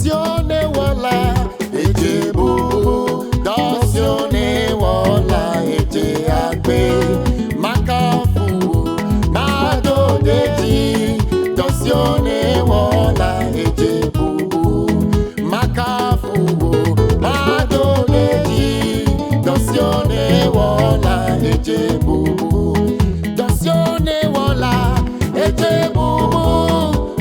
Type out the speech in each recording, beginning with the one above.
Dosione wala eje bubu, dosione wala eje agbe, makafu mado deji, dosione wala eje bubu, makafu mado deji, dosione wala eje bubu, dosione wala eje bubu,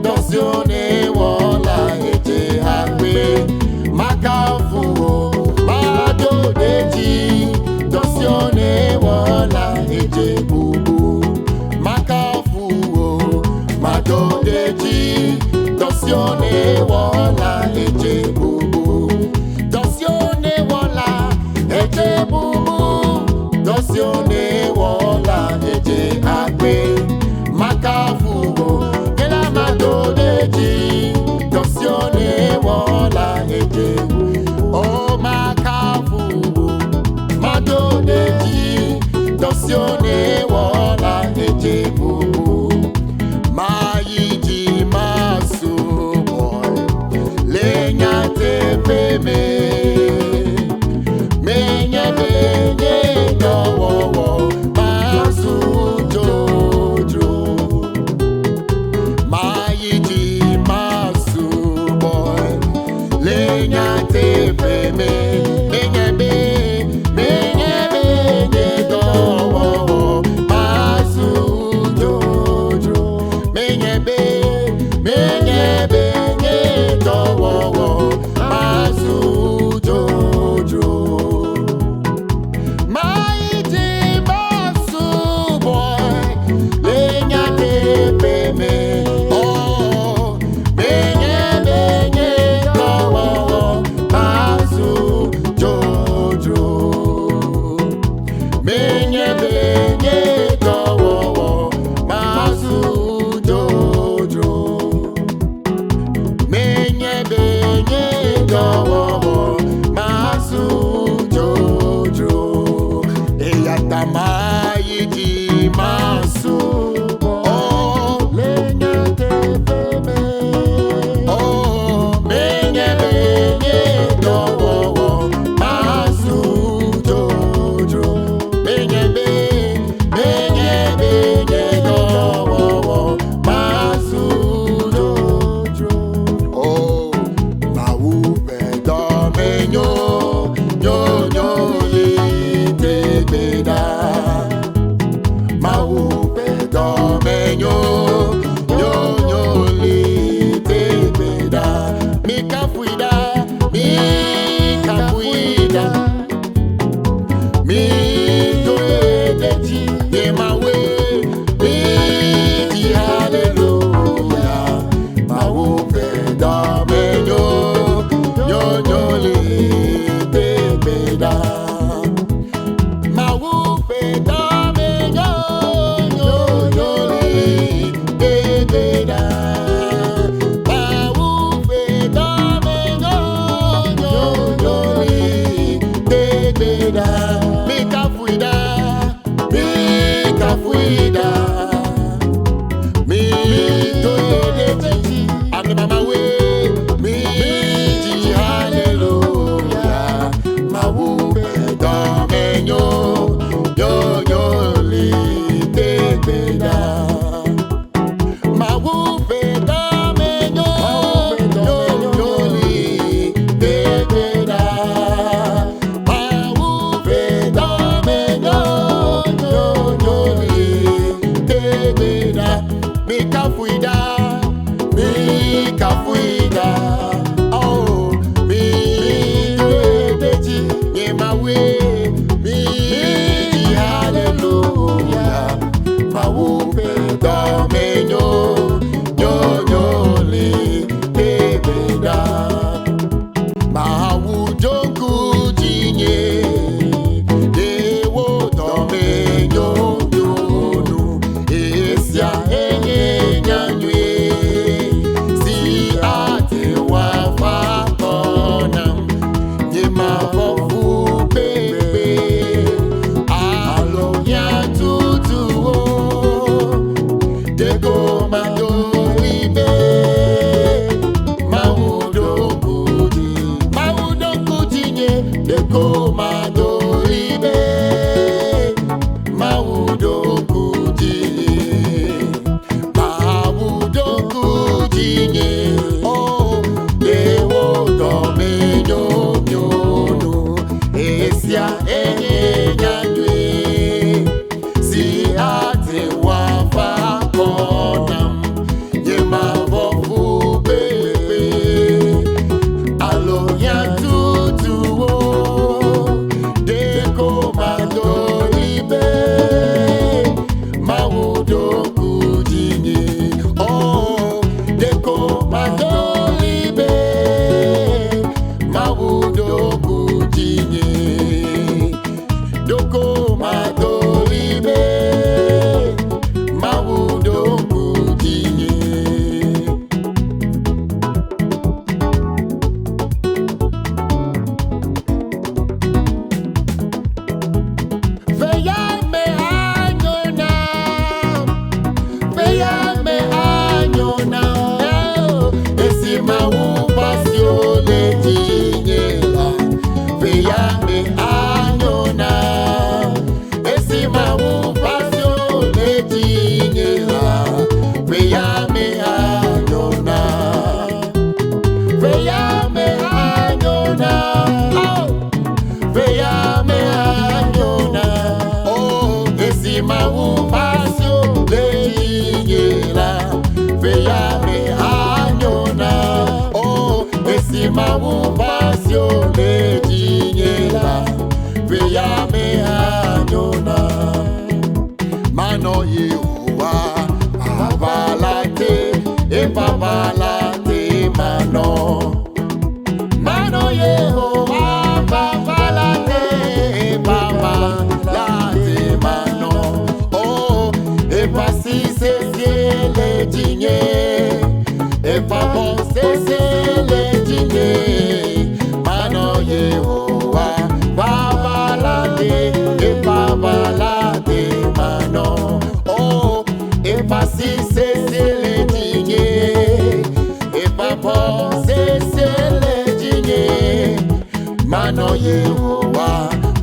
dosione wala eje agbe, makafu mado deji, dosione wala eje bubu, makafu mado deji, dosione wala eje bubu, dosione wala eje bubu, dosione wala eje agbe, makafu kela mado deji, dosione wala eje o makafu mado deji, dosione wala eje bubu, mayiji masu boy lenya tepeme, menye menye dowo masu jojo, mayiji masu boy lenya tepeme, menye menye dowo masu jojo, menye dowo masu jojo. Mighty masu boy lenya tepeme, oh menye dowo masu jojo, menye dowo masu jojo, menye dowo masu jojo, eyata mayiji masu oh lenya tepeme, oh menye dowo masu jojo, menye dowo masu jojo, oh mawu bedo menyo nyo li tegbeda, mawu bedo menyo li tegbeda, mi kafuida mi doe deji ye mawe, mi di hallelujah, mawu bedo menyo li tegbeda, mawu bedo menyo li tegbeda, mawu bedo menyo li tegbeda, mi kafuida mi doe deji, and mama we mi di hallelujah, mawu bedo menyo ufasio leyinyela feya me anyona oh esima ufasio leyinyela feya me anyona mano Yehowa babalate e babalate mano mano Yehowa babalate e babalate mano oh e pasi se le dinye e papa se le dinye mano Yehowa babalate e babalate mano oh e pasi se le dinye e papa se le dinye mano Yehowa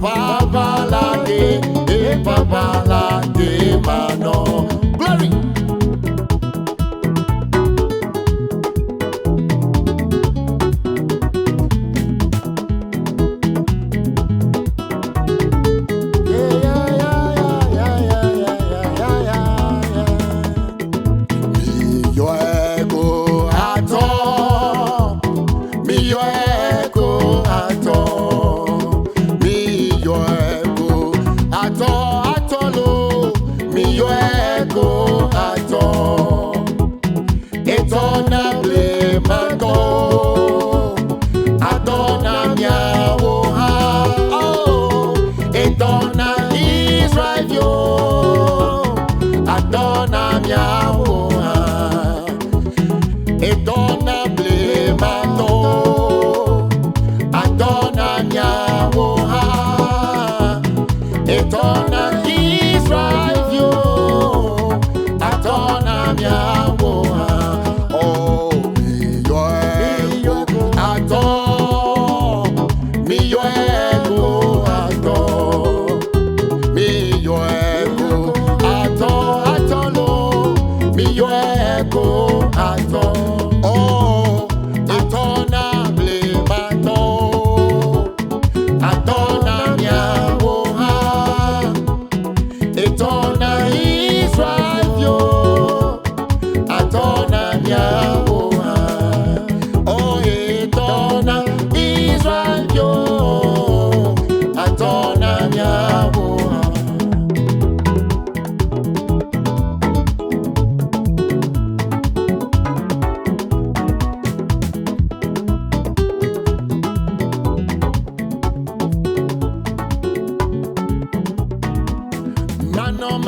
babalate e babalate mano glory. Mano,